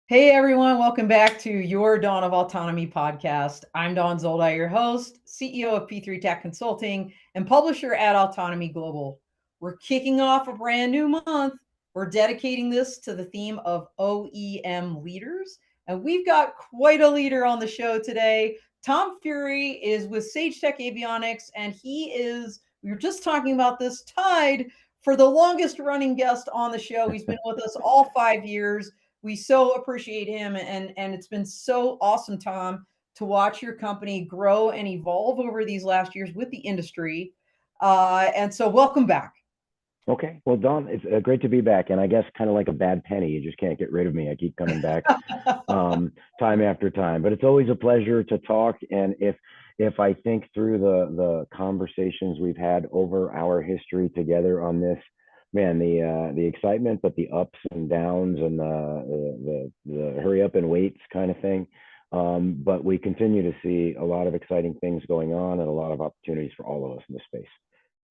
Hey everyone, welcome back to your Dawn of Autonomy podcast. I'm Dawn Zoldi, your host, CEO of P3 Tech Consulting, and publisher at Autonomy Global. We're kicking off a brand new month. We're dedicating this to the theme of OEM leaders, and we've got quite a leader on the show today. Tom Furey is with Sagetech Avionics, and we were just talking about this, tied for the longest running guest on the show. He's been with us all 5 years. We so appreciate him, and it's been so awesome, Tom, to watch your company grow and evolve over these last years with the industry. And so welcome back. Okay. Well, Don, it's great to be back. And I guess kind of like a bad penny, you just can't get rid of me. I keep coming back time after time. But it's always a pleasure to talk. And if I think through the conversations we've had over our history together on this, man, the excitement, but the ups and downs and the hurry up and waits kind of thing. But we continue to see a lot of exciting things going on and a lot of opportunities for all of us in this space.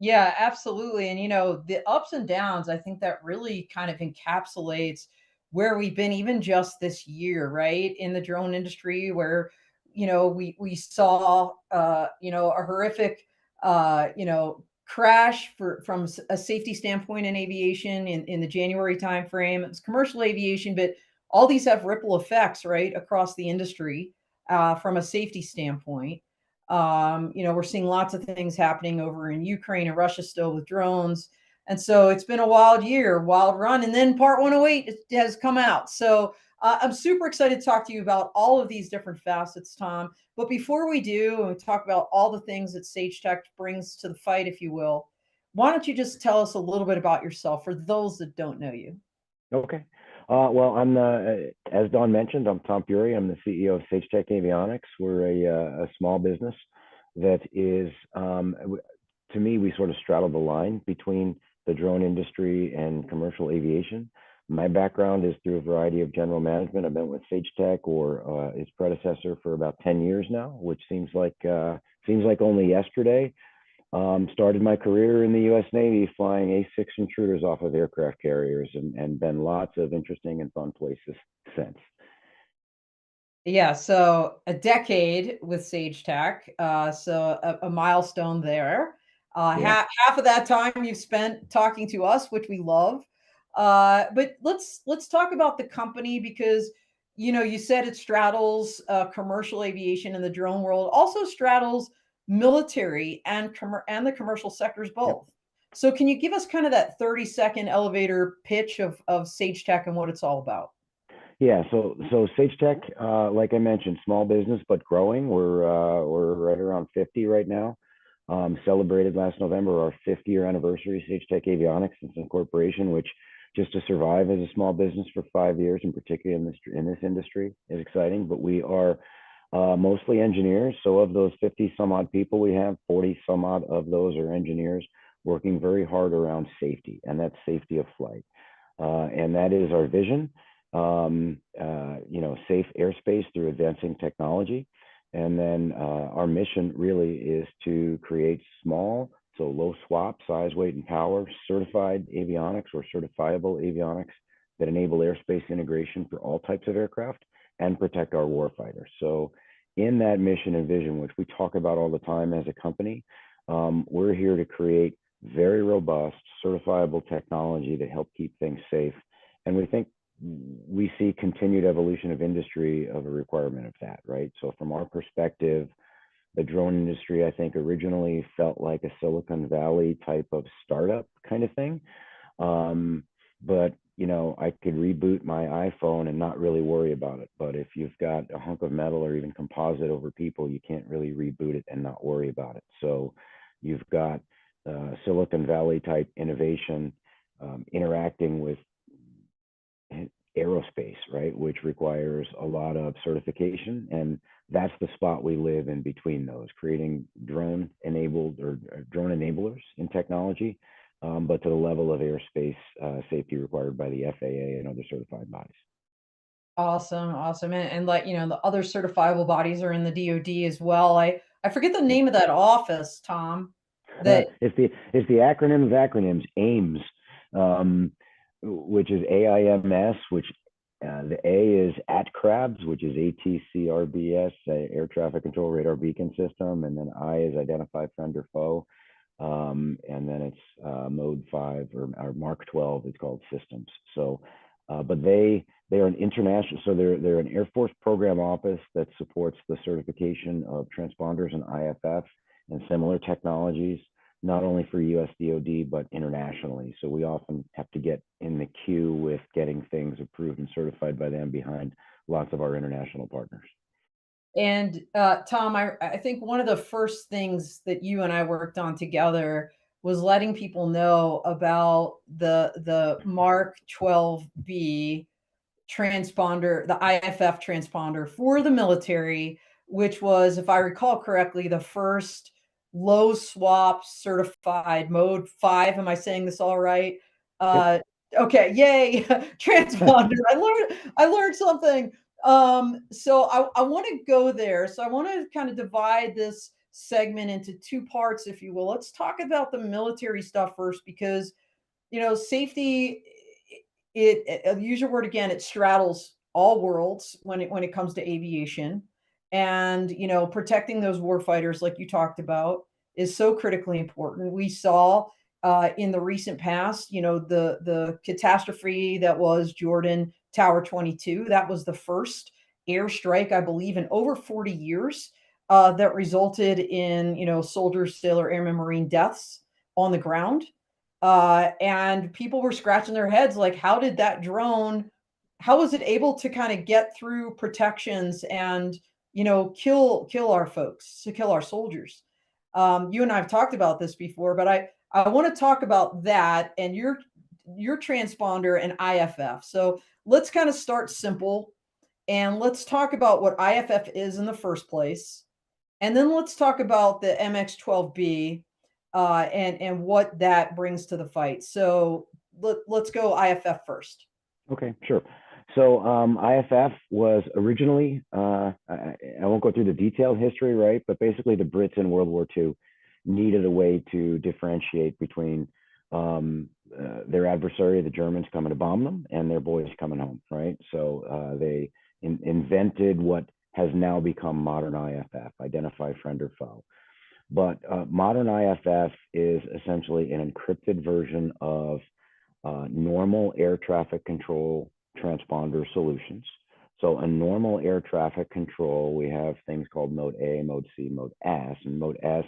Yeah, absolutely. And the ups and downs, I think that really kind of encapsulates where we've been even just this year, right? In the drone industry where, we saw a horrific crash from a safety standpoint in aviation in the January timeframe. It was commercial aviation, but all these have ripple effects, right, across the industry from a safety standpoint. We're seeing lots of things happening over in Ukraine and Russia still with drones. And so it's been a wild year, wild run. And then Part 108 has come out. So I'm super excited to talk to you about all of these different facets, Tom. But before we do, and we talk about all the things that Sagetech brings to the fight, if you will, why don't you just tell us a little bit about yourself for those that don't know you? Okay. Well, as Don mentioned, I'm Tom Furey. I'm the CEO of Sagetech Avionics. We're a small business that is, to me, we sort of straddle the line between the drone industry and commercial aviation. My background is through a variety of general management. I've been with Sagetech or its predecessor for about 10 years now, which seems like only yesterday. Started my career in the U.S. Navy flying A-6 intruders off of aircraft carriers and been lots of interesting and fun places since. Yeah, so a decade with Sagetech, so a milestone there. Yeah. Half of that time you've spent talking to us, which we love. But let's talk about the company because you said it straddles commercial aviation and the drone world, also straddles military and the commercial sectors Yep. both. So can you give us kind of that 30-second elevator pitch of Sagetech and what it's all about? So Sagetech, like I mentioned, small business but growing. We're right around 50 right now. Celebrated last November our 50-year anniversary, Sagetech Avionics since incorporation, which just to survive as a small business for 5 years, in particular in this industry, is exciting. But we are mostly engineers. So of those 50 some odd people we have, 40 some odd of those are engineers working very hard around safety, and that's safety of flight. And that is our vision. Safe airspace through advancing technology. And then our mission really is to create small, so low swap, size, weight, and power, certified avionics or certifiable avionics that enable airspace integration for all types of aircraft and protect our warfighters. So in that mission and vision, which we talk about all the time as a company, we're here to create very robust, certifiable technology to help keep things safe. And we think we see continued evolution of industry of a requirement of that, right? So from our perspective, the drone industry, I think, originally felt like a Silicon Valley type of startup kind of thing. But I could reboot my iPhone and not really worry about it. But if you've got a hunk of metal or even composite over people, you can't really reboot it and not worry about it. So you've got Silicon Valley type innovation interacting with aerospace, right, which requires a lot of certification. And that's the spot we live in between those, creating drone enabled or drone enablers in technology, but to the level of airspace safety required by the FAA and other certified bodies. Awesome, awesome. And like, the other certifiable bodies are in the DoD as well. I forget the name of that office, Tom. That It's the acronym of acronyms, AIMS, which is AIMS, which The A is ATCRABS, which is ATCRBS, Air Traffic Control Radar Beacon System, and then I is Identify Friend or Foe, and then it's Mode 5 or Mark 12. It's called Systems. So, but they are an international, so they're an Air Force program office that supports the certification of transponders and IFF and similar technologies, not only for US DoD, but internationally. So we often have to get in the queue with getting things approved and certified by them behind lots of our international partners. And Tom, I think one of the first things that you and I worked on together was letting people know about the Mark 12B transponder, the IFF transponder for the military, which was, if I recall correctly, the first low swap certified mode 5. Am I saying this all right? Yep. Uh, okay, yay, transponder. I learned something. So I want to go there. So I want to kind of divide this segment into two parts, if you will. Let's talk about the military stuff first, because safety, use your word again, it straddles all worlds when it comes to aviation. And protecting those warfighters, like you talked about, is so critically important. We saw in the recent past, the catastrophe that was Jordan Tower 22. That was the first airstrike, I believe, in over 40 years, that resulted in soldiers, sailor, airmen, marine deaths on the ground. And people were scratching their heads like, how did that drone, how was it able to kind of get through protections and kill our folks, to kill our soldiers? You and I have talked about this before, but I want to talk about that and your transponder and IFF. So let's kind of start simple, and let's talk about what IFF is in the first place, and then let's talk about the MX-12B, and what that brings to the fight. So let's go IFF first. Okay, sure. So IFF was originally, I won't go through the detailed history, right? But basically, the Brits in World War II needed a way to differentiate between their adversary, the Germans, coming to bomb them, and their boys coming home, right? So they invented what has now become modern IFF, Identify Friend or Foe. But modern IFF is essentially an encrypted version of normal air traffic control transponder solutions. So a normal air traffic control, we have things called Mode A, Mode C, Mode S, and Mode S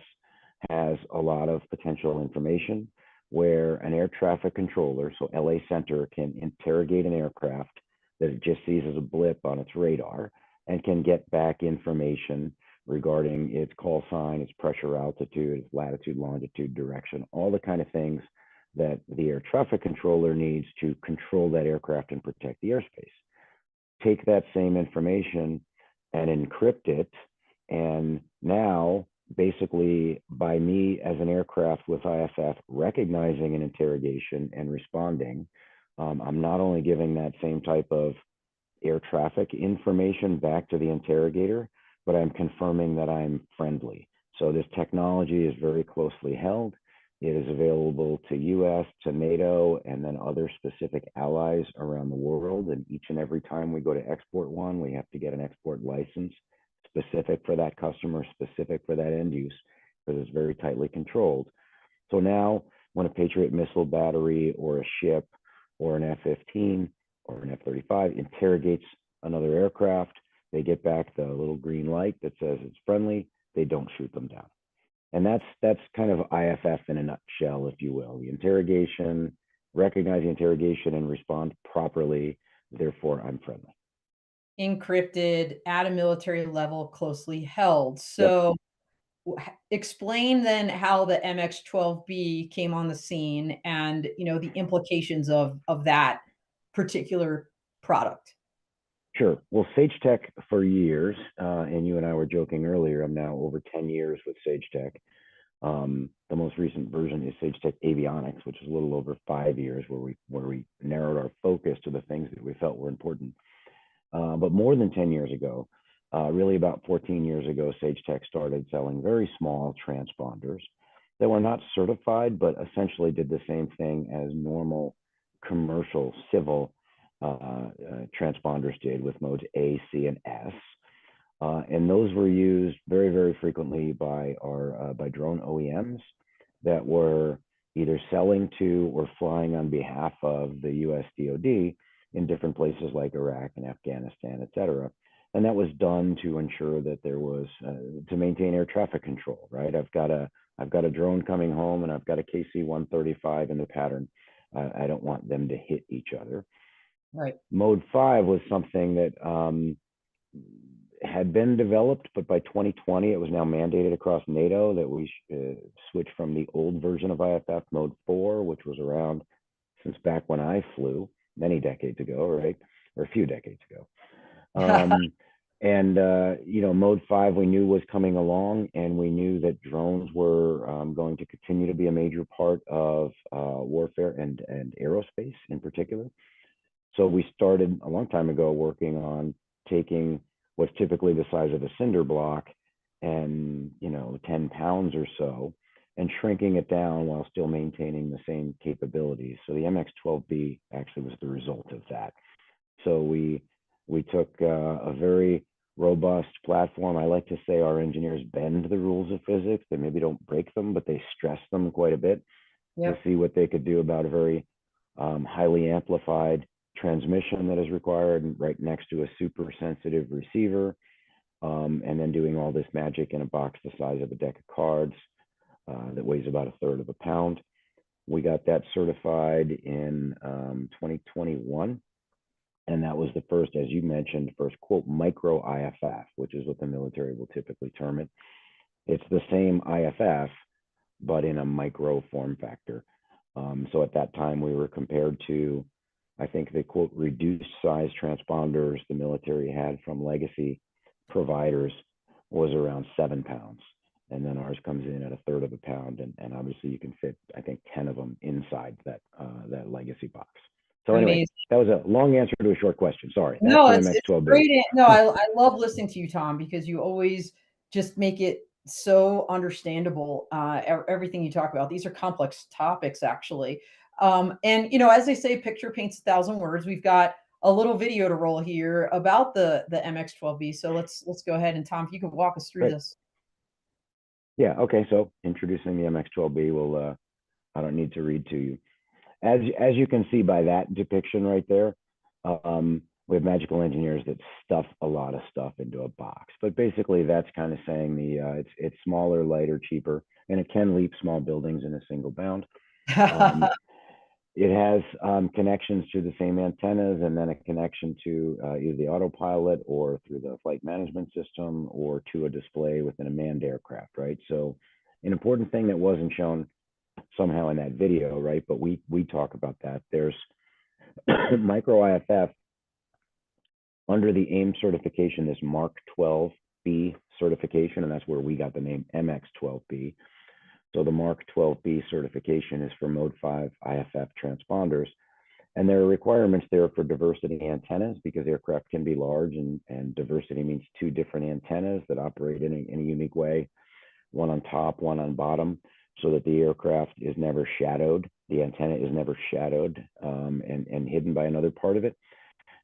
has a lot of potential information where an air traffic controller, so LA Center, can interrogate an aircraft that it just sees as a blip on its radar and can get back information regarding its call sign, its pressure, altitude, its latitude, longitude, direction, all the kind of things that the air traffic controller needs to control that aircraft and protect the airspace. Take that same information and encrypt it. And now, basically, by me as an aircraft with IFF recognizing an interrogation and responding, I'm not only giving that same type of air traffic information back to the interrogator, but I'm confirming that I'm friendly. So this technology is very closely held. It is available to US, to NATO, and then other specific allies around the world. And each and every time we go to export one, we have to get an export license specific for that customer, specific for that end use, because it's very tightly controlled. So now when a Patriot missile battery or a ship or an F-15 or an F-35 interrogates another aircraft, they get back the little green light that says it's friendly. They don't shoot them down. And that's kind of IFF in a nutshell, if you will. The interrogation, recognize the interrogation and respond properly. Therefore, I'm friendly. Encrypted at a military level, closely held. Yep, So explain then how the MX-12B came on the scene, and the implications of that particular product. sure. Well, Sagetech for years, and you and I were joking earlier, I'm now over 10 years with Sagetech. The most recent version is Sagetech Avionics, which is a little over 5 years, where we narrowed our focus to the things that we felt were important. But more than 10 years ago, really about 14 years ago, Sagetech started selling very small transponders that were not certified, but essentially did the same thing as normal commercial civil transponders did with modes A, C, and S. And those were used very, very frequently by by drone OEMs that were either selling to or flying on behalf of the U.S. DoD in different places like Iraq and Afghanistan, et cetera. And that was done to ensure that there was to maintain air traffic control. Right? I've got a drone coming home and I've got a KC-135 in the pattern. I don't want them to hit each other. Right. Mode 5 was something that had been developed, but by 2020, it was now mandated across NATO that we switch from the old version of IFF, Mode 4, which was around since back when I flew many decades ago, right? Or a few decades ago. And, Mode 5 we knew was coming along, and we knew that drones were going to continue to be a major part of warfare and aerospace in particular. So we started a long time ago working on taking what's typically the size of a cinder block and 10 pounds or so, and shrinking it down while still maintaining the same capabilities. So the MX-12B actually was the result of that. So we took a very robust platform. I like to say our engineers bend the rules of physics. They maybe don't break them, but they stress them quite a bit to see what they could do about a very highly amplified transmission that is required right next to a super sensitive receiver, and then doing all this magic in a box the size of a deck of cards that weighs about a third of a pound. We got that certified in 2021, and that was the first, as you mentioned, first quote micro IFF, which is what the military will typically term it. It's the same IFF, but in a micro form factor. So at that time, we were compared to, I think the quote reduced size transponders the military had from legacy providers was around 7 pounds. And then ours comes in at a third of a pound. And obviously you can fit, I think, 10 of them inside that legacy box. So anyway, amazing. That was a long answer to a short question. Sorry. That's no, it's great. No, I love listening to you, Tom, because you always just make it so understandable. Everything you talk about. These are complex topics, actually. And, as they say, picture paints 1,000 words. We've got a little video to roll here about the MX-12B. So let's go ahead, and Tom, if you could walk us through this. Yeah. Okay. So introducing the MX-12B, I don't need to read to you. As you can see by that depiction right there, we have magical engineers that stuff a lot of stuff into a box. But basically, that's kind of saying it's smaller, lighter, cheaper, and it can leap small buildings in a single bound. It has connections to the same antennas, and then a connection to either the autopilot or through the flight management system or to a display within a manned aircraft, right? So an important thing that wasn't shown somehow in that video, right? But we talk about that. There's micro IFF under the AIM certification, this Mark 12B certification, and that's where we got the name MX-12B. So the Mark 12B certification is for Mode 5 IFF transponders. And there are requirements there for diversity antennas because aircraft can be large, and diversity means 2 different antennas that operate in a unique way, one on top, one on bottom, so that the aircraft is never shadowed. The antenna is never shadowed and hidden by another part of it.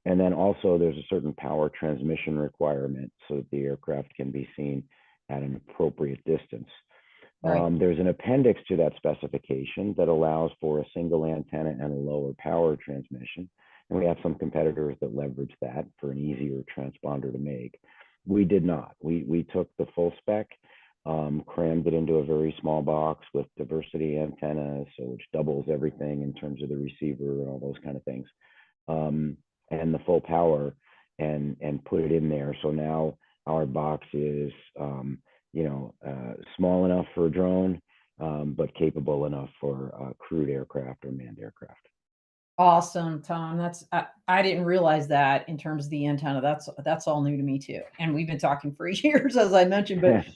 And then also there's a certain power transmission requirement so that the aircraft can be seen at an appropriate distance. Right. There's an appendix to that specification that allows for a single antenna and a lower power transmission. And we have some competitors that leverage that for an easier transponder to make. We did not. We took the full spec, crammed it into a very small box with diversity antennas, so which doubles everything in terms of the receiver and all those kind of things, and the full power, and put it in there. So now our box is small enough for a drone, but capable enough for crewed aircraft or manned aircraft. Awesome, Tom. I didn't realize that in terms of the antenna. That's all new to me too. And we've been talking for years, as I mentioned. But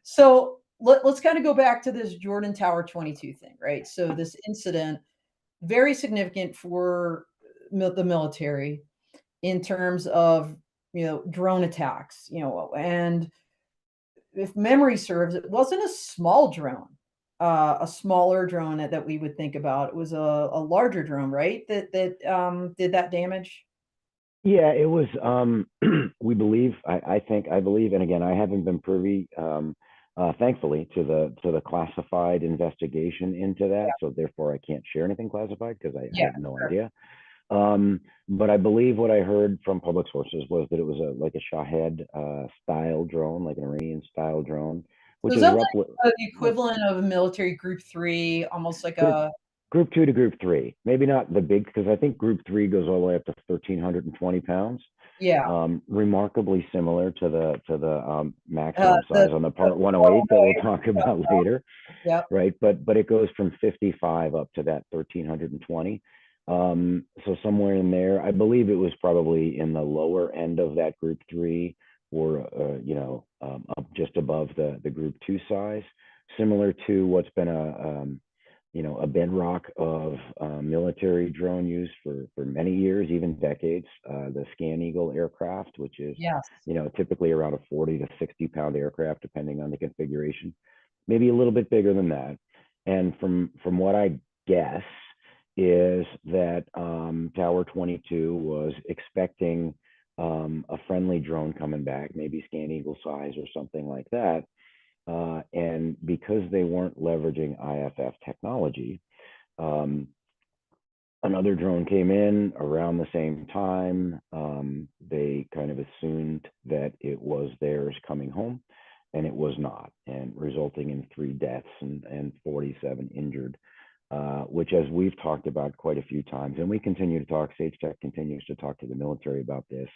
so let's kind of go back to this Jordan Tower 22 thing, right? So this incident, very significant for the military in terms of drone attacks, and if memory serves, it wasn't a small drone. a smaller drone that we would think about. It was a larger drone, right? That did that damage. Yeah, it was. We believe. I believe, and again, I haven't been privy, thankfully, to the classified investigation into that. Yeah, So therefore, I can't share anything classified because I yeah, have no sure. idea. But I believe what I heard from public sources was that it was like a Shahed style drone, like an Iranian style drone, So which is is that like roughly the equivalent of a military group three, almost like group a group two to group three. Maybe not the big, because I think group three goes all the way up to 1,320 pounds. yeah. Remarkably similar to the maximum The size on the the Part 108 that we'll talk yep, about later, yep, right? But it goes from 55 up to that 1,320. So somewhere in there, I believe it was probably in the lower end of that group three, or up just above the group two size, similar to what's been a bedrock of military drone use for many years, even decades. The Scan Eagle aircraft, which is yes, typically around a 40 to 60-pound aircraft, depending on the configuration, maybe a little bit bigger than that. And from what I guess is that Tower 22 was expecting a friendly drone coming back, maybe Scan Eagle size or something like that. And because they weren't leveraging IFF technology, um, another drone came in around the same time. They kind of assumed that it was theirs coming home, and it was not, and resulting in 3 deaths and 47 injured. Which, as we've talked about quite a few times, and we continue to talk, Sagetech continues to talk to the military about this,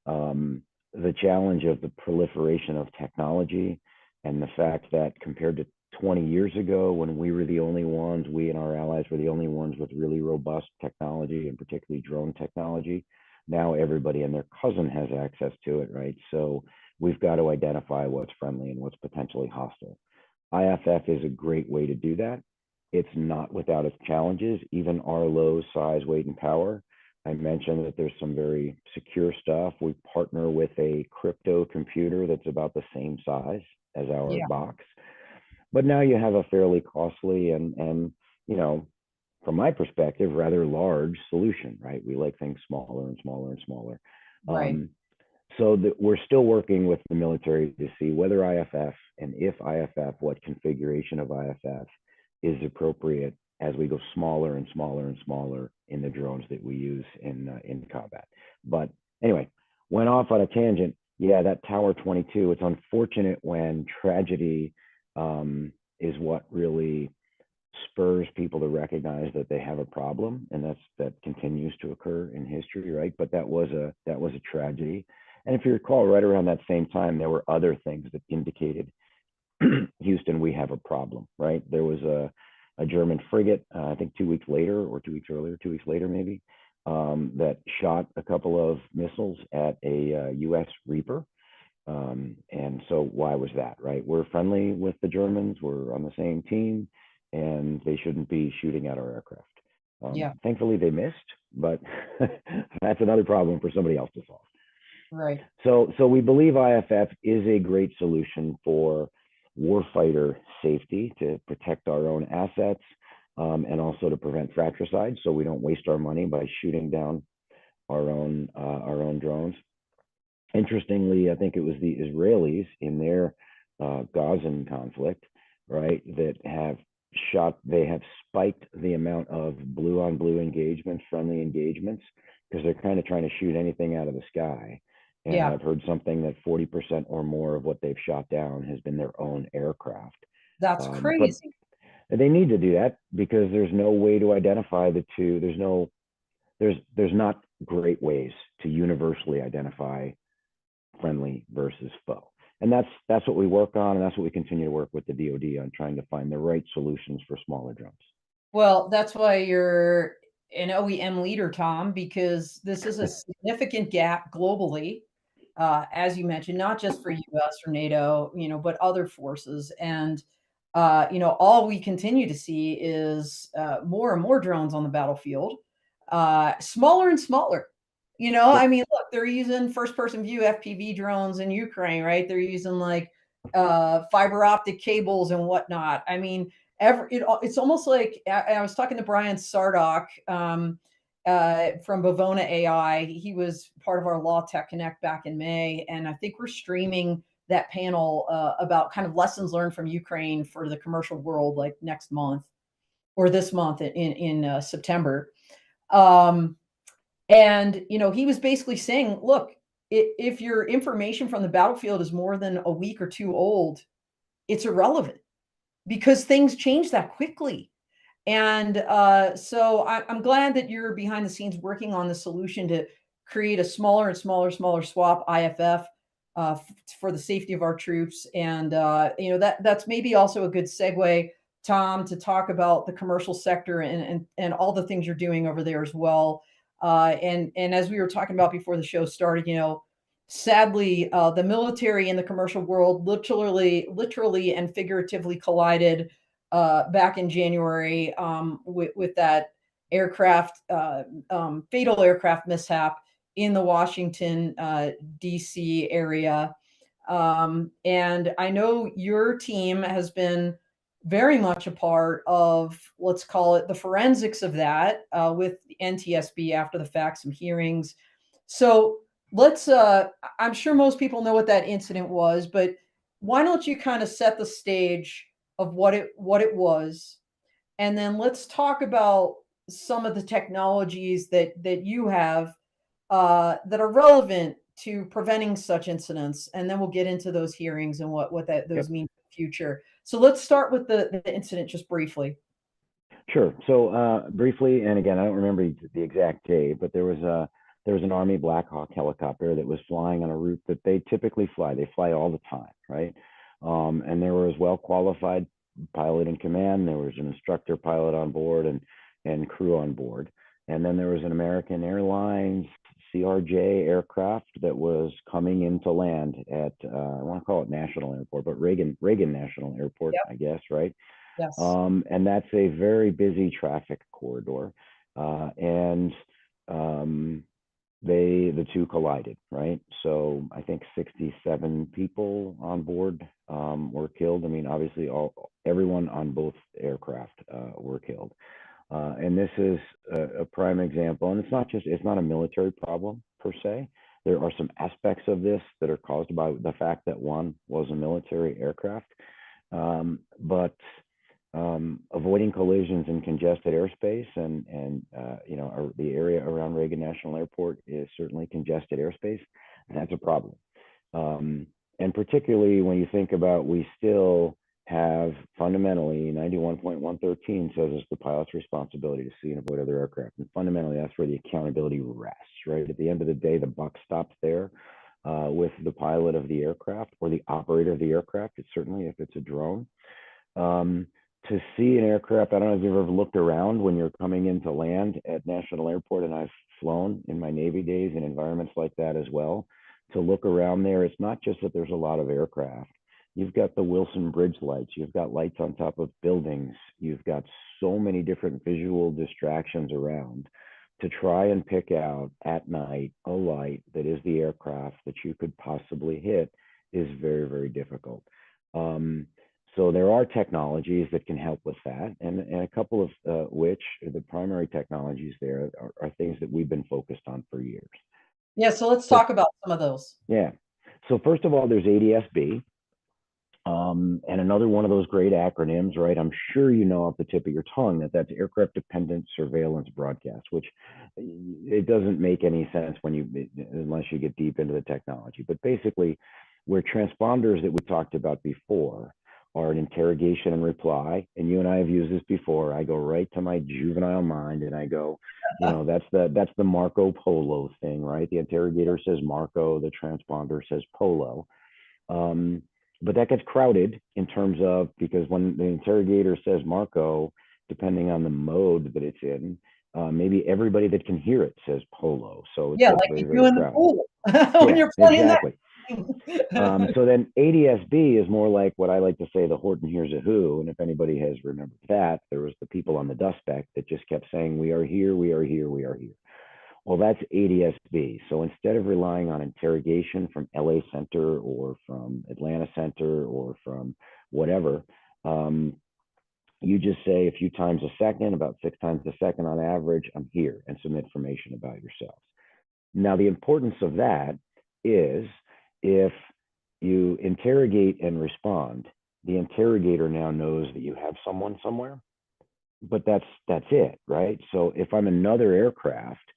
um, the challenge of the proliferation of technology, and the fact that compared to 20 years ago, when we were the only ones, we and our allies were the only ones with really robust technology, and particularly drone technology, now everybody and their cousin has access to it, right? So we've got to identify what's friendly and what's potentially hostile. IFF is a great way to do that. It's not without its challenges, even our low size, weight, and power. I mentioned that there's some very secure stuff. We partner with a crypto computer that's about the same size as our yeah, box. But now you have a fairly costly and you know, from my perspective, rather large solution, right? We like things smaller and smaller and smaller. right. Um, so that we're still working with the military to see whether IFF, and if IFF, what configuration of IFF is appropriate as we go smaller and smaller and smaller in the drones that we use in combat. But anyway, went off on a tangent. Yeah, that Tower 22. It's unfortunate when tragedy is what really spurs people to recognize that they have a problem, and that continues to occur in history, right? But that was a tragedy. And if you recall, right around that same time, there were other things that indicated, Houston, we have a problem, right? There was a German frigate, I think 2 weeks later, or 2 weeks earlier, 2 weeks later maybe, that shot a couple of missiles at a U.S. Reaper. And so why was that, right? We're friendly with the Germans, we're on the same team, and they shouldn't be shooting at our aircraft. Yeah, Thankfully, they missed, but that's another problem for somebody else to solve. right. So we believe IFF is a great solution for warfighter safety, to protect our own assets, and also to prevent fratricide, so we don't waste our money by shooting down our own drones. Interestingly, I think it was the Israelis in their Gazan conflict, right, that they have spiked the amount of blue on blue engagements, friendly engagements, because they're kind of trying to shoot anything out of the sky. And Yeah, I've heard something that 40% or more of what they've shot down has been their own aircraft. that's But crazy. they need to do that because there's no way to identify the two. There's not great ways to universally identify friendly versus foe. And that's what we work on, and that's what we continue to work with the DoD on, trying to find the right solutions for smaller drones. Well, that's why you're an OEM leader, Tom, because this is a significant gap globally, as you mentioned, not just for US or NATO, but other forces. And, all we continue to see is more and more drones on the battlefield, smaller and smaller. Yep. I mean, look, they're using first person view FPV drones in Ukraine, right? They're using like fiber optic cables and whatnot. I mean, It's almost like I was talking to Brian Sardock from Bavona AI. He was part of our Law Tech Connect back in May, and I think we're streaming that panel about kind of lessons learned from Ukraine for the commercial world, like next month or this month in September. And he was basically saying, look, if your information from the battlefield is more than a week or two old, it's irrelevant because things change that quickly. And so I'm glad that you're behind the scenes working on the solution to create a smaller and smaller swap IFF for the safety of our troops. And that's maybe also a good segue, Tom, to talk about the commercial sector and all the things you're doing over there as well. And as we were talking about before the show started, sadly, the military and the commercial world literally and figuratively collided back in January with that fatal aircraft mishap in the Washington, D.C. area. And I know your team has been very much a part of, let's call it the forensics of that with NTSB after the fact, some hearings. So I'm sure most people know what that incident was, but why don't you kind of set the stage of what it was, and then let's talk about some of the technologies that you have that are relevant to preventing such incidents, and then we'll get into those hearings and what those Yep. mean for the future. So let's start with the incident just briefly. Sure. So briefly, and again, I don't remember the exact day, but there was an Army Black Hawk helicopter that was flying on a route that they typically fly. They fly all the time, right? And there was well qualified pilot in command. There was an instructor pilot on board and crew on board. And then there was an American Airlines CRJ aircraft that was coming into land at I want to call it National Airport, but Reagan National Airport, Yep. I guess, right? Yes. And that's a very busy traffic corridor. And the two collided, right? So I think 67 people on board were killed. I mean, obviously, everyone on both aircraft were killed. And this is a prime example. And it's not a military problem per se. There are some aspects of this that are caused by the fact that one was a military aircraft. But avoiding collisions in congested airspace and the area around Reagan National Airport is certainly congested airspace, and that's a problem. And particularly when you think about, we still have fundamentally 91.113 says it's the pilot's responsibility to see and avoid other aircraft, and fundamentally that's where the accountability rests, right? At the end of the day, the buck stops there with the pilot of the aircraft or the operator of the aircraft. It's certainly, if it's a drone. To see an aircraft, I don't know if you've ever looked around when you're coming into land at National Airport, and I've flown in my Navy days in environments like that as well. To look around there, it's not just that there's a lot of aircraft. You've got the Wilson Bridge lights. You've got lights on top of buildings. You've got so many different visual distractions around. To try and pick out at night a light that is the aircraft that you could possibly hit is very, very difficult. So there are technologies that can help with that, and a couple of which the primary technologies there are things that we've been focused on for years. Yeah, so let's talk about some of those. Yeah. So first of all, there's ADSB, and another one of those great acronyms, right? I'm sure you know off the tip of your tongue that's Aircraft Dependent Surveillance Broadcast, which it doesn't make any sense unless you get deep into the technology. But basically, where transponders that we talked about before are an interrogation and reply, and you and I have used this before. I go right to my juvenile mind and I go, that's the Marco Polo thing, right? The interrogator says Marco, the transponder says Polo. But that gets crowded in terms of, because when the interrogator says Marco, depending on the mode that it's in, maybe everybody that can hear it says Polo. So it's like very, you very do in the crowded. pool when you're playing exactly. that. So then ADSB is more like what I like to say, the Horton Hears a Who. And if anybody has remembered that, there was the people on the dust spec that just kept saying, we are here, we are here, we are here. Well, that's ADSB. So instead of relying on interrogation from LA Center or from Atlanta Center or from whatever, You just say a few times a second, about 6 times a second on average, I'm here, and some information about yourself. Now, the importance of that is if you interrogate and respond, the interrogator now knows that you have someone somewhere, but that's it, right? So if I'm another aircraft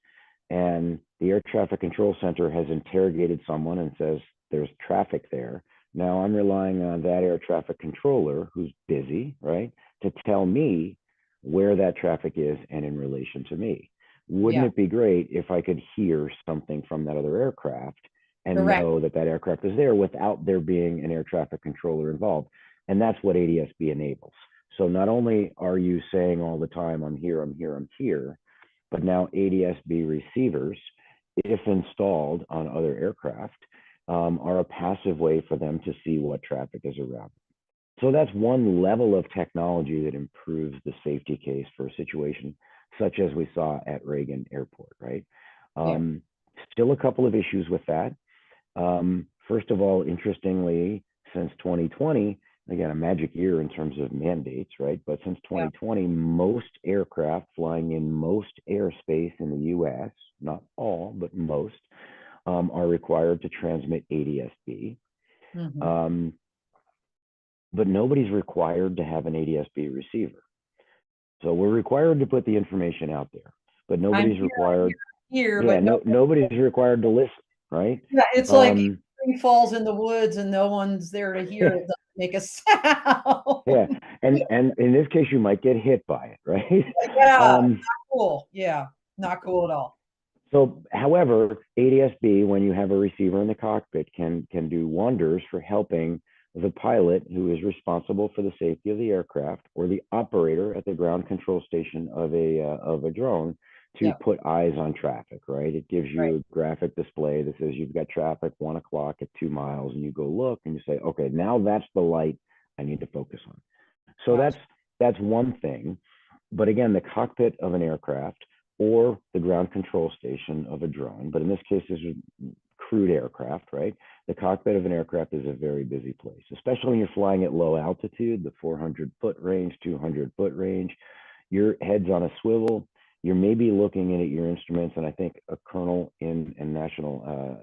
and the air traffic control center has interrogated someone and says there's traffic there, now I'm relying on that air traffic controller who's busy, right, to tell me where that traffic is and in relation to me. Wouldn't it be great if I could hear something from that other aircraft and know that that aircraft is there without there being an air traffic controller involved? And that's what ADS-B enables. So not only are you saying all the time, I'm here, I'm here, I'm here, but now ADS-B receivers, if installed on other aircraft, are a passive way for them to see what traffic is around. So that's one level of technology that improves the safety case for a situation such as we saw at Reagan Airport, right? Still a couple of issues with that. First of all, interestingly, since 2020, again, a magic year in terms of mandates, right? But since 2020, most aircraft flying in most airspace in the US, not all, but most, are required to transmit ADS-B. But nobody's required to have an ADS-B receiver. So we're required to put the information out there, but nobody's required. Nobody's required to listen, right? Yeah, it's like tree falls in the woods and no one's there to hear it make a sound. Yeah, and in this case, you might get hit by it, right? Not cool. Yeah, not cool at all. So, however, ADS-B, when you have a receiver in the cockpit, can do wonders for helping the pilot who is responsible for the safety of the aircraft, or the operator at the ground control station of a drone, to put eyes on traffic, right? It gives you a graphic display that says you've got traffic 1 o'clock at 2 miles, and you go look and you say, okay, now that's the light I need to focus on. So that's one thing. But again, the cockpit of an aircraft or the ground control station of a drone, but in this case, this is crewed aircraft, right? The cockpit of an aircraft is a very busy place, especially when you're flying at low altitude, the 400-foot range, 200-foot range. Your head's on a swivel. You're maybe looking in at your instruments, and I think a colonel in National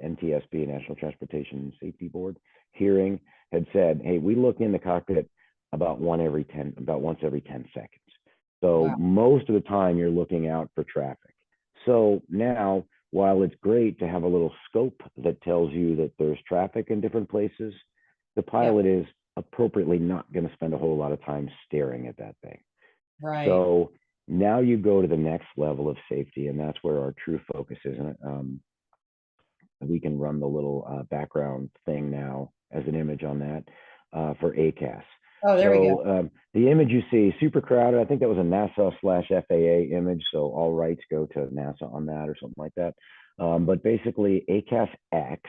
NTSB, National Transportation Safety Board hearing, had said, "Hey, we look in the cockpit about once every 10 seconds." So most of the time, you're looking out for traffic. So now, while it's great to have a little scope that tells you that there's traffic in different places, the pilot is appropriately not going to spend a whole lot of time staring at that thing. Right. So now you go to the next level of safety, and that's where our true focus is. We can run the little background thing now as an image on that for ACAS. Oh, there we go. The image you see, super crowded. I think that was a NASA/FAA image, so all rights go to NASA on that or something like that. But basically, ACAS X,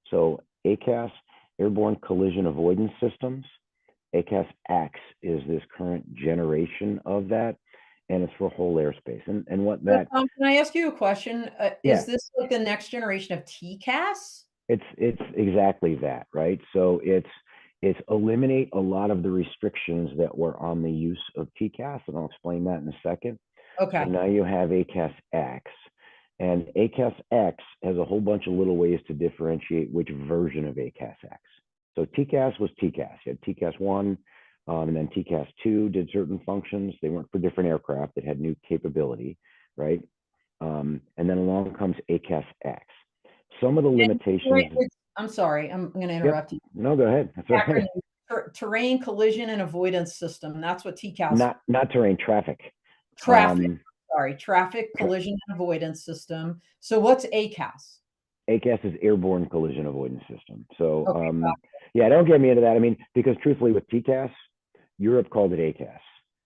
so ACAS, Airborne Collision Avoidance Systems. ACAS X is this current generation of that, and it's for whole airspace. And what that... Can I ask you a question? Is this like the next generation of TCAS? It's exactly that, right? So it's eliminate a lot of the restrictions that were on the use of TCAS, and I'll explain that in a second. Okay. So now you have ACAS X, and ACAS X has a whole bunch of little ways to differentiate which version of ACAS X. So TCAS was TCAS. You had TCAS 1, and then TCAS 2 did certain functions. They weren't for different aircraft that had new capability, right? And then along comes ACAS X. Some of the limitations... I'm sorry, I'm going to interrupt you. No, go ahead. That's right. Terrain Collision and Avoidance System. That's what TCAS. Not terrain, traffic. Traffic Collision and Avoidance System. So what's ACAS? ACAS is Airborne Collision Avoidance System. So yeah, don't get me into that. I mean, because truthfully with TCAS, Europe called it ACAS.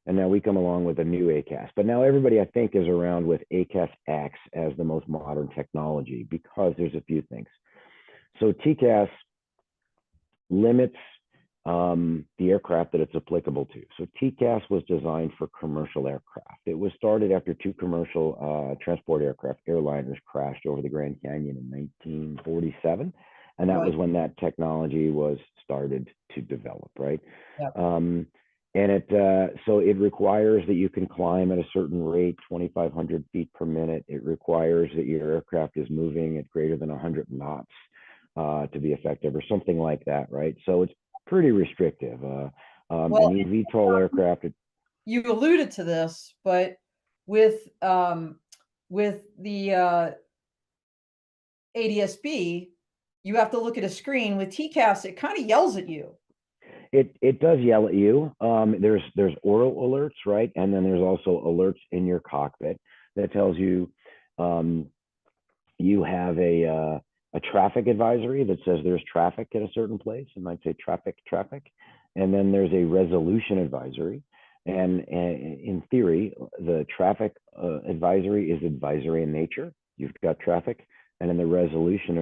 And now we come along with a new ACAS. But now everybody, I think, is around with ACAS X as the most modern technology because there's a few things. So TCAS limits the aircraft that it's applicable to. So TCAS was designed for commercial aircraft. It was started after 2 commercial transport aircraft, airliners, crashed over the Grand Canyon in 1947. And that was when that technology was started to develop, right? And so it requires that you can climb at a certain rate, 2,500 feet per minute. It requires that your aircraft is moving at greater than 100 knots to be effective, or something like that, right? So it's pretty restrictive. An Well, eVTOL aircraft. you alluded to this, but with the ADSB, you have to look at a screen. With TCAS, it kind of yells at you. It does yell at you. There's oral alerts, right? And then there's also alerts in your cockpit that tells you you have a traffic advisory that says there's traffic at a certain place. It might say traffic. And then there's a resolution advisory. And in theory, the traffic advisory is advisory in nature. You've got traffic. And then the resolution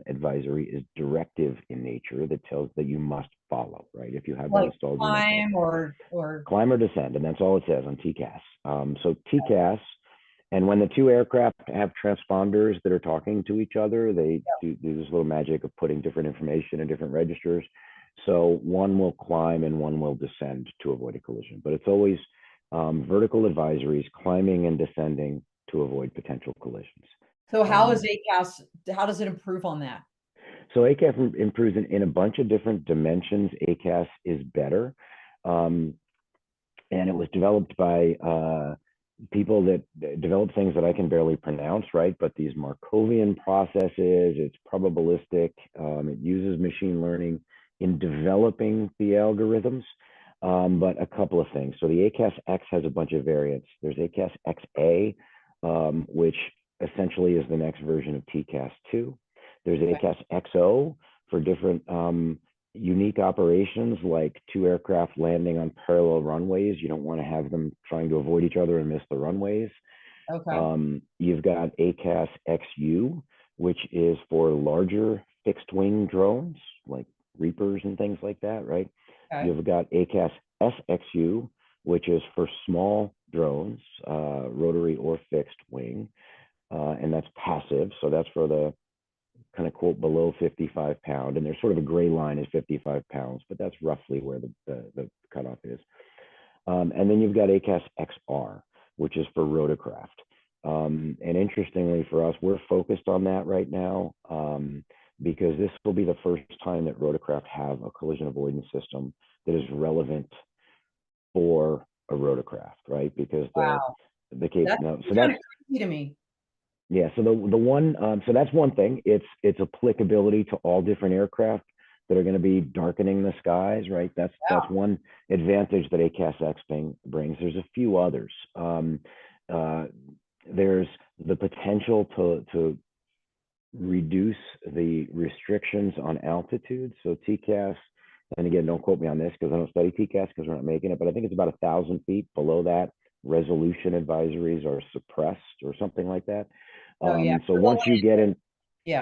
advisory is directive in nature, that tells that you must follow, right? If you have that installed, climb or climb or descend, and that's all it says on TCAS. So TCAS, and when the two aircraft have transponders that are talking to each other, they do this little magic of putting different information in different registers. So one will climb and one will descend to avoid a collision, but it's always vertical advisories, climbing and descending to avoid potential collisions. So how is ACAS, how does it improve on that? So ACAS improves in a bunch of different dimensions. ACAS is better. And it was developed by people that develop things that I can barely pronounce, right? But these Markovian processes, it's probabilistic. It uses machine learning in developing the algorithms. But a couple of things. So the ACAS X has a bunch of variants. There's ACAS XA, which essentially is the next version of TCAS 2. There's ACAS XO for different unique operations, like two aircraft landing on parallel runways. You don't want to have them trying to avoid each other and miss the runways. Okay. You've got ACAS XU, which is for larger fixed wing drones, like Reapers and things like that, right? Okay. You've got ACAS SXU, which is for small drones, rotary or fixed wing. And that's passive. So that's for the kind of quote below 55 pound. And there's sort of a gray line is 55 pounds, but that's roughly where the cutoff is. And then you've got ACAS XR, which is for rotorcraft. And interestingly for us, we're focused on that right now because this will be the first time that rotorcraft have a collision avoidance system that is relevant for a rotorcraft, right? Because the case, so that's crazy to me. Yeah, so the one, so that's one thing. It's applicability to all different aircraft that are going to be darkening the skies, right? That's one advantage that ACAS X brings. There's a few others. There's the potential to reduce the restrictions on altitude. So TCAS, and again, don't quote me on this because I don't study TCAS because we're not making it, but I think it's about 1,000 feet below that. Resolution advisories are suppressed or something like that. So once you get in,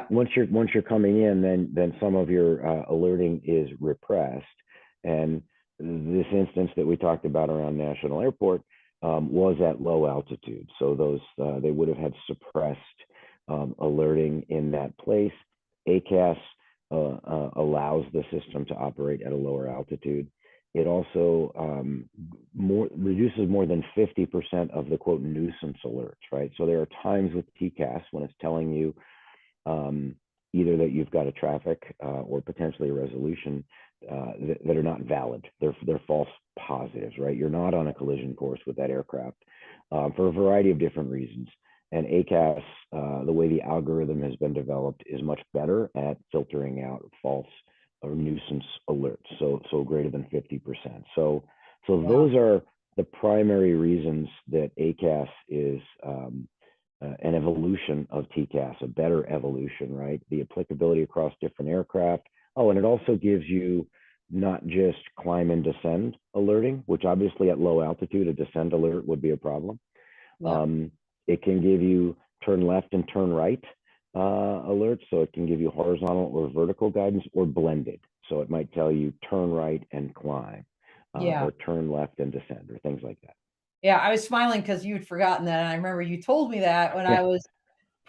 once you're coming in, then some of your alerting is repressed. And this instance that we talked about around National Airport was at low altitude. So those they would have had suppressed alerting in that place. ACAS allows the system to operate at a lower altitude. It also reduces more than 50% of the quote nuisance alerts, right? So there are times with TCAS when it's telling you either that you've got a traffic or potentially a resolution that are not valid. They're false positives, right? You're not on a collision course with that aircraft for a variety of different reasons. And ACAS, the way the algorithm has been developed, is much better at filtering out false or nuisance alerts, so greater than 50%. So those are the primary reasons that ACAS is an evolution of TCAS, a better evolution, right? The applicability across different aircraft. Oh, and it also gives you not just climb and descend alerting, which obviously at low altitude, a descend alert would be a problem. Yeah. It can give you turn left and turn right alerts. So it can give you horizontal or vertical guidance or blended. So it might tell you turn right and climb or turn left and descend or things like that. Yeah, I was smiling because you had forgotten that. And I remember you told me that when I was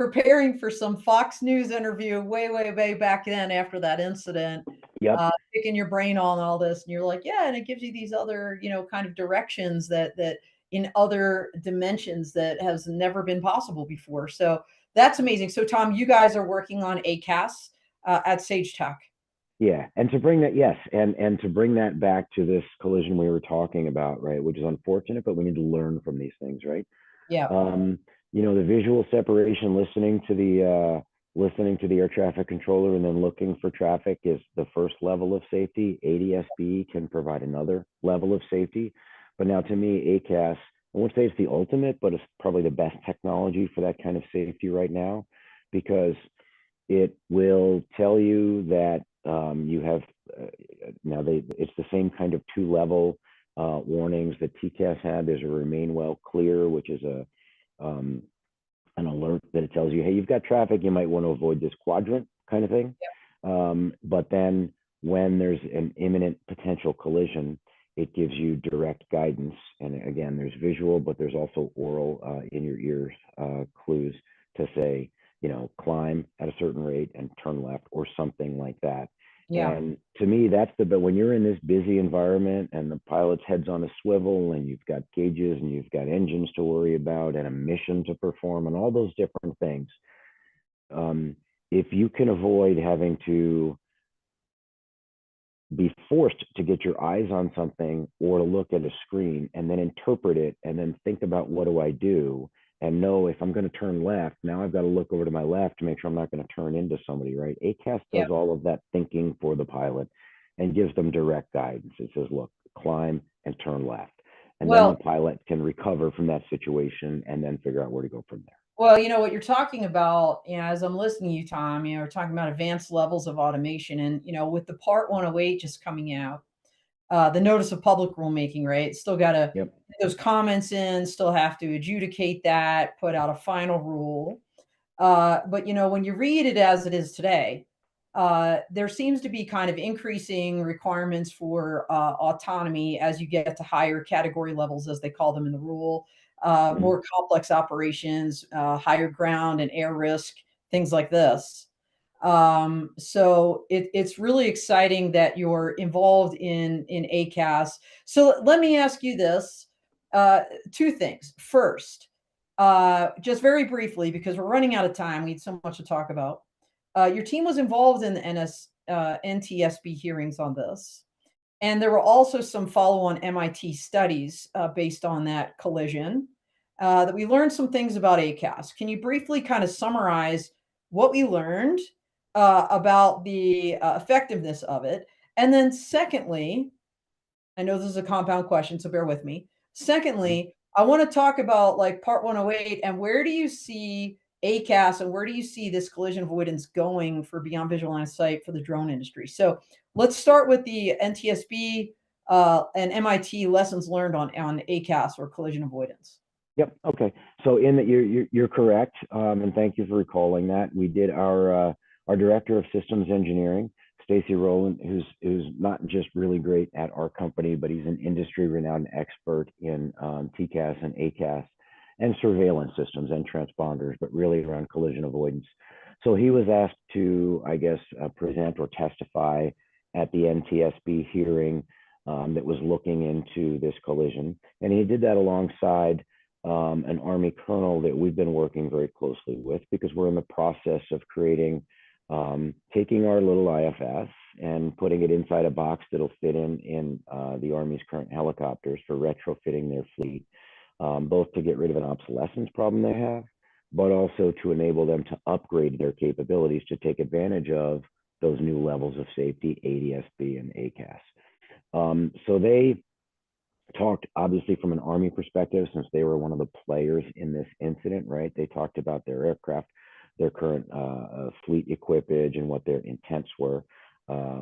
preparing for some Fox News interview way back then after that incident, Yep. picking your brain on all this, and you're like, yeah, and it gives you these other, kind of directions that in other dimensions that has never been possible before. So that's amazing. So Tom, you guys are working on ACAS at Sagetech. Yeah, and to bring that, yes, and to bring that back to this collision we were talking about, right, which is unfortunate, but we need to learn from these things, right? Yeah, Um, the visual separation, listening to the air traffic controller, and then looking for traffic is the first level of safety. ADS-B can provide another level of safety, but now to me, ACAS, I won't say it's the ultimate, but it's probably the best technology for that kind of safety right now, because it will tell you that you have it's the same kind of two-level warnings that TCAS had. There's a remain well clear, which is um, an alert that it tells you, hey, you've got traffic, you might want to avoid this quadrant kind of thing. But then when there's an imminent potential collision, it gives you direct guidance. And again, there's visual, but there's also oral in your ears clues to say, climb at a certain rate and turn left or something like that. yeah, And to me, but when you're in this busy environment and the pilot's head's on a swivel and you've got gauges and you've got engines to worry about and a mission to perform and all those different things, if you can avoid having to be forced to get your eyes on something or to look at a screen and then interpret it and then think about what do I do and know if I'm going to turn left, now I've got to look over to my left to make sure I'm not going to turn into somebody, right? ACAS yeah. does all of that thinking for the pilot and gives them direct guidance. It says, look, climb and turn left. And then the Well, pilot can recover from that situation and then figure out where to go from there. Well, what you're talking about, as I'm listening to you, Tom, we're talking about advanced levels of automation. And, with the Part 108 just coming out, the notice of public rulemaking, right? Still got to Yep. get those comments in, still have to adjudicate that, put out a final rule. But, when you read it as it is today, there seems to be kind of increasing requirements for autonomy as you get to higher category levels, as they call them in the rule, Mm-hmm. more complex operations, higher ground and air risk, things like this. So it's really exciting that you're involved in ACAS. So let me ask you this: two things. First, just very briefly, because we're running out of time, we had so much to talk about. Your team was involved in the NTSB hearings on this. And there were also some follow on MIT studies based on that collision that we learned some things about ACAS. Can you briefly kind of summarize what we learned about the effectiveness of it? And then, secondly, I know this is a compound question, so bear with me. Secondly, I want to talk about like Part 108 and where do you see ACAS and where do you see this collision avoidance going for beyond visual line of sight for the drone industry? So let's start with the NTSB and MIT lessons learned on ACAS or collision avoidance. Yep. Okay. So in that you're correct, and thank you for recalling that. We did our director of systems engineering, Stacy Rowland, who's not just really great at our company, but he's an industry renowned expert in TCAS and ACAS and surveillance systems and transponders, but really around collision avoidance. So he was asked to, I guess, present or testify at the NTSB hearing that was looking into this collision, and he did that alongside an Army colonel that we've been working very closely with because we're in the process of taking our little IFS and putting it inside a box that'll fit in the Army's current helicopters for retrofitting their fleet, both to get rid of an obsolescence problem they have, but also to enable them to upgrade their capabilities to take advantage of those new levels of safety, ADS-B and ACAS. So they talked obviously from an Army perspective, since they were one of the players in this incident, right? They talked about their aircraft, their current fleet equipage, and what their intents were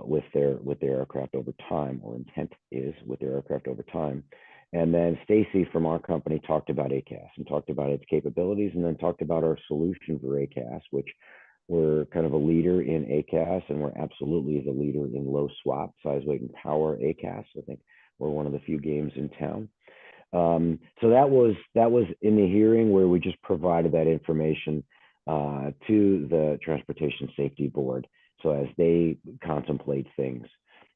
with their aircraft over time, or intent is with their aircraft over time. And then Stacy from our company talked about ACAS and talked about its capabilities, and then talked about our solution for ACAS, which we're kind of a leader in ACAS, and we're absolutely the leader in low swap, size, weight, and power ACAS. I think we're one of the few games in town. So that was in the hearing where we just provided that information. to the Transportation Safety Board. So as they contemplate things,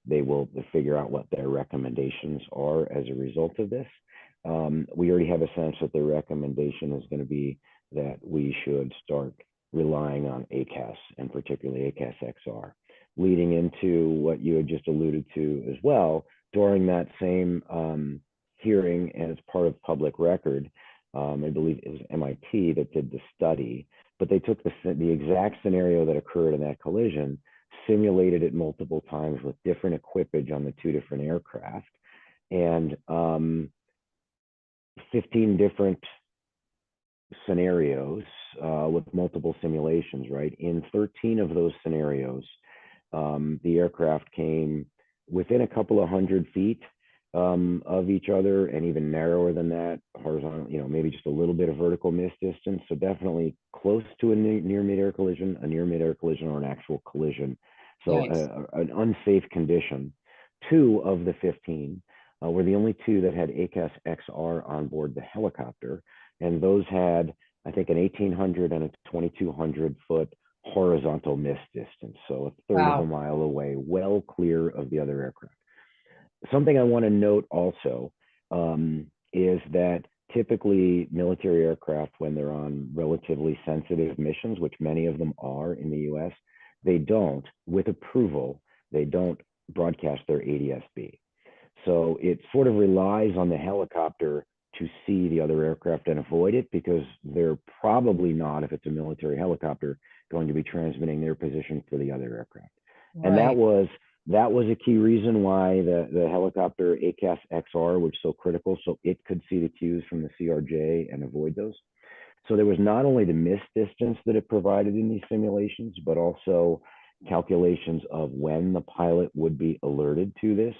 they will figure out what their recommendations are as a result of this. We already have a sense that the recommendation is going to be that we should start relying on ACAS, and particularly ACAS XR, leading into what you had just alluded to as well. During that same hearing, and as part of public record, I believe it was MIT that did the study, but they took the exact scenario that occurred in that collision, simulated it multiple times with different equipage on the two different aircraft, and 15 different scenarios with multiple simulations, right? In 13 of those scenarios, the aircraft came within a couple of 100 feet of each other, and even narrower than that, horizontal, maybe just a little bit of vertical miss distance. So definitely close to a near mid-air collision, or an actual collision. So an unsafe condition. 2 of the 15 were the only 2 that had ACAS XR on board the helicopter. And those had, I think, an 1,800 and a 2,200 foot horizontal miss distance. So a third of a mile away, well clear of the other aircraft. Something I want to note also is that typically military aircraft, when they're on relatively sensitive missions, which many of them are in the US, they don't, with approval, they don't broadcast their ADS-B. So it sort of relies on the helicopter to see the other aircraft and avoid it, because they're probably not, if it's a military helicopter, going to be transmitting their position for the other aircraft. Right. And that was a key reason why the helicopter ACAS XR was so critical, so it could see the cues from the CRJ and avoid those. So there was not only the miss distance that it provided in these simulations, but also calculations of when the pilot would be alerted to this.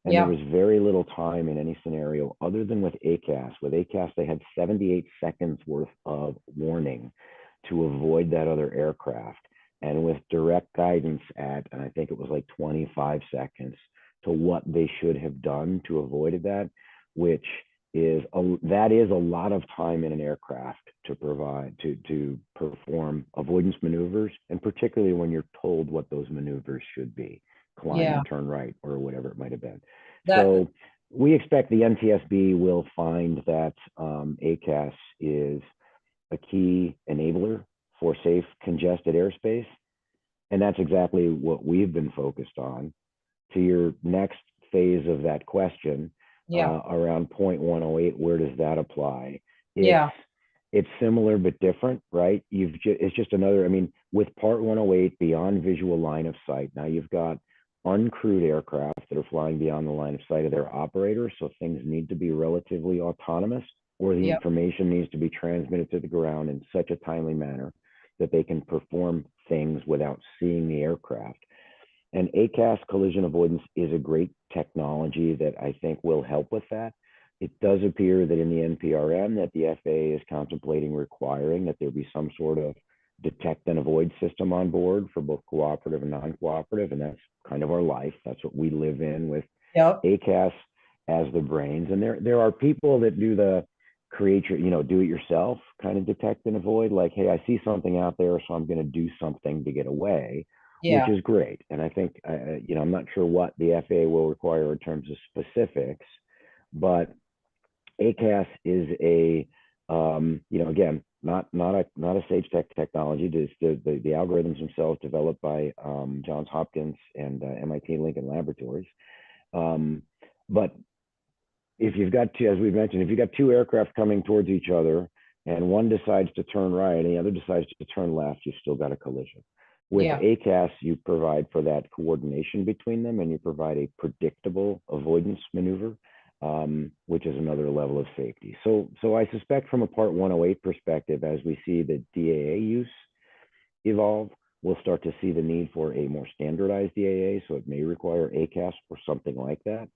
And there was very little time in any scenario other than with ACAS. With ACAS, they had 78 seconds worth of warning to avoid that other aircraft. And with direct guidance at, and I think it was like 25 seconds to what they should have done to avoid that, which is that is a lot of time in an aircraft to provide to perform avoidance maneuvers, and particularly when you're told what those maneuvers should be, climb and turn right or whatever it might have been. So we expect the NTSB will find that ACAS is a key enabler for safe congested airspace, and that's exactly what we've been focused on. To your next phase of that question, around 0.108, where does that apply? It's similar but different, right? It's just another, I mean, with Part 108, beyond visual line of sight, now you've got uncrewed aircraft that are flying beyond the line of sight of their operators, so things need to be relatively autonomous, or the information needs to be transmitted to the ground in such a timely manner that they can perform things without seeing the aircraft. And ACAS collision avoidance is a great technology that I think will help with that. It does appear that in the NPRM that the FAA is contemplating requiring that there be some sort of detect and avoid system on board for both cooperative and non-cooperative, and that's kind of our life. That's what we live in with ACAS as the brains. And there are people that do the create your, do it yourself kind of detect and avoid, like, hey, I see something out there, so I'm going to do something to get away, which is great. And I think, I'm not sure what the FAA will require in terms of specifics, but ACAS is a, again, not a Sagetech technology. The algorithms themselves developed by Johns Hopkins and MIT Lincoln Laboratories. But if you've got two, as we've mentioned, if you've got 2 aircraft coming towards each other and one decides to turn right and the other decides to turn left, you've still got a collision. With ACAS, you provide for that coordination between them, and you provide a predictable avoidance maneuver, which is another level of safety. So I suspect from a Part 108 perspective, as we see the DAA use evolve, we'll start to see the need for a more standardized DAA, so it may require ACAS or something like that.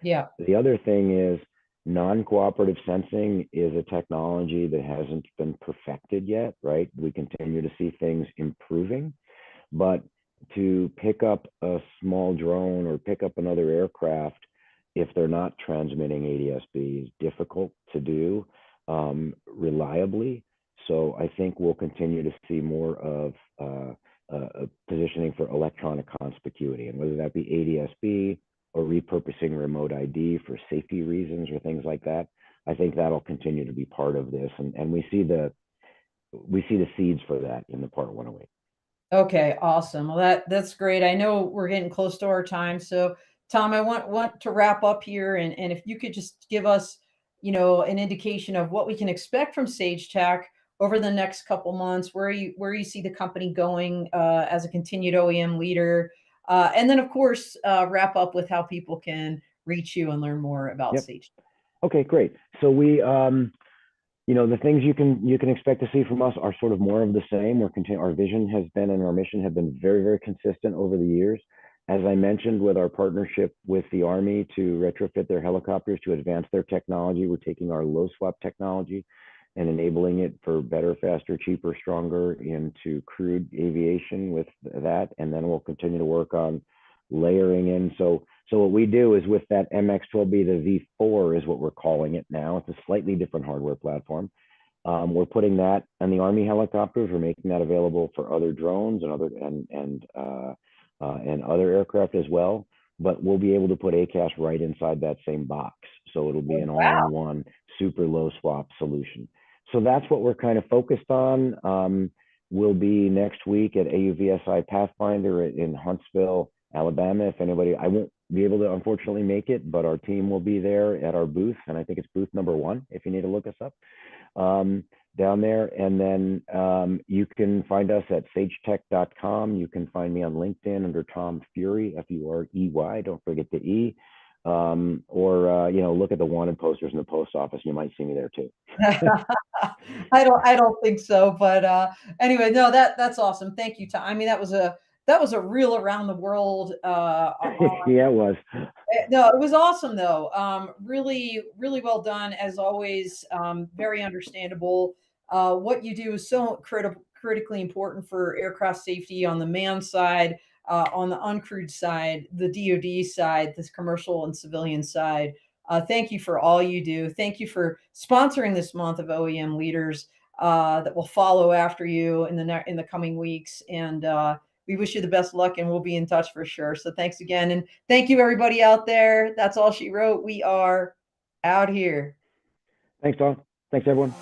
The other thing is non-cooperative sensing is a technology that hasn't been perfected yet, right? We continue to see things improving, but to pick up a small drone or pick up another aircraft, if they're not transmitting ADS-B, is difficult to do reliably. So I think we'll continue to see more of positioning for electronic conspicuity, and whether that be ADS-B or repurposing remote ID for safety reasons or things like that. I think that'll continue to be part of this, and we see the seeds for that in the Part 108. Okay, awesome. Well, that's great. I know we're getting close to our time, so Tom, I want to wrap up here, and if you could just give us, an indication of what we can expect from Sagetech over the next couple months, where you see the company going as a continued OEM leader, and then of course wrap up with how people can reach you and learn more about Yep. Sagetech. Okay, great. So we the things you can expect to see from us are sort of more of the same. Our vision has been and our mission have been very, very consistent over the years. As I mentioned, with our partnership with the Army to retrofit their helicopters to advance their technology, we're taking our low swap technology and enabling it for better, faster, cheaper, stronger into crewed aviation with that. And then we'll continue to work on layering in. So what we do is with that MX-12B, the V4 is what we're calling it now. It's a slightly different hardware platform. We're putting that on the Army helicopters. We're making that available for other drones and other aircraft as well. But we'll be able to put ACAS right inside that same box. So it'll be an all-in-one super low swap solution. So that's what we're kind of focused on. We'll be next week at AUVSI Pathfinder in Huntsville, Alabama. If anybody, I won't be able to unfortunately make it, but our team will be there at our booth, and I think it's booth number 1 if you need to look us up down there. And then you can find us at sagetech.com. You can find me on LinkedIn under Tom Furey, F-U-R-E-Y. Don't forget the E. Or look at the wanted posters in the post office. You might see me there too. I don't think so, but anyway, no, that's awesome. Thank you, Tom. I mean, that was a real around the world. Yeah, it was. No, it was awesome though. Really, really well done as always. Very understandable. What you do is so critically important for aircraft safety on the manned side, on the uncrewed side, the DoD side, this commercial and civilian side. Thank you for all you do. Thank you for sponsoring this month of OEM leaders that will follow after you in the coming weeks. And we wish you the best luck, and we'll be in touch for sure. So thanks again. And thank you, everybody out there. That's all she wrote. We are out here. Thanks, Don. Thanks, everyone.